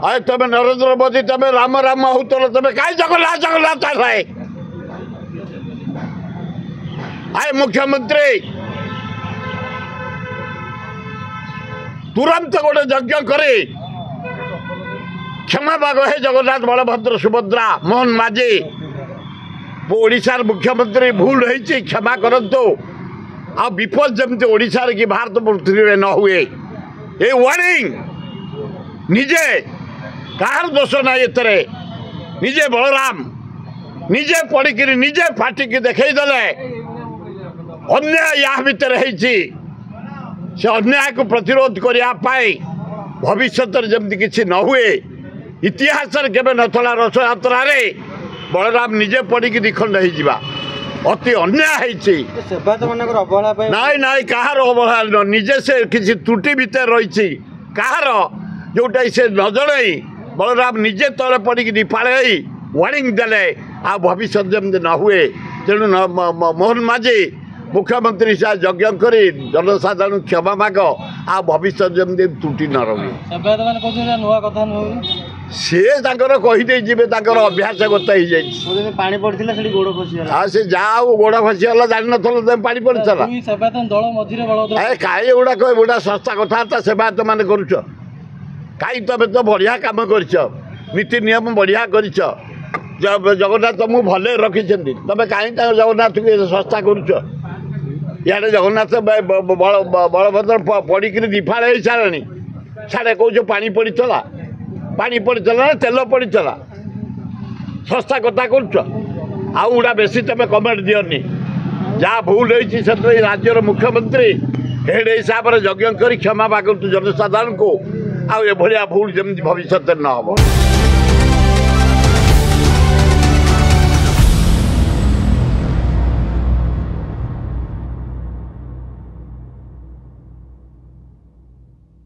अरे तुम नरेंद्र मोदी तुम राम राम होतल तुम कहीं जगन्नाथ जगन्नाथ है आए मुख्यमंत्री तुरंत गोटे यज्ञ करे क्षमा माग हे जगन्नाथ बलभद्र सुभद्रा मोहन माझी ओडिशार मुख्यमंत्री भूल होती क्षमा करंतु आ विपद जमती ओडिशार कि भारत पृथ्वी में न हुए ये वार्निंग निजे कहार दोष ना एतरे निजे बलराम निजे पढ़ी निजे फाटिकी देखईदे अन्याय या भितर से अन्याय को प्रतिरोध करने भविष्य जमती किसी न हुए इतिहास केवे नथला रथ यात्रा बलराम निजे पड़ी दिखंड हो अति अन्याय नाई नाई कहार अवहेला निजे से किसी त्रुटि भितर रही कहार जोटा से न जन बलराम निजे तले पड़ी दीपाड़े वार्निंग देले आ भविष्य जमती न हुए तेणु मोहन माझी मुख्यमंत्री से यज्ञ कर जनसाधारण क्षमा माग आ भविष्य जमती त्रुटि न रही सी कहीदे जी अभ्यास गत हो पानी पड़ता से गोड़ खसीगला से जहाँ गोड़ खसीगला जान न पानी पड़ता कहीं गुड़ा कह गोटा संस्था कथा सेवायत मान कर कहीं तुम तो बढ़िया कम कर नीति नियम बढ़िया कर जगन्नाथ तुमको भले रखी तुम कहीं जगन्नाथ संस्था कर इे जगन्नाथ बलभद्र पड़ी दीफाड़ हो सारे साढ़े कौच पानी पड़ता पानी पड़ता ना तेल पड़ता संस्था कथा करा बेसी तुम कमेंट दियनी जहाँ भूल होती राज्यर मुख्यमंत्री हेड हिसाब से यज्ञ कर क्षमा मागतु जनसाधारण को आ भूल जमी भविष्य न हो।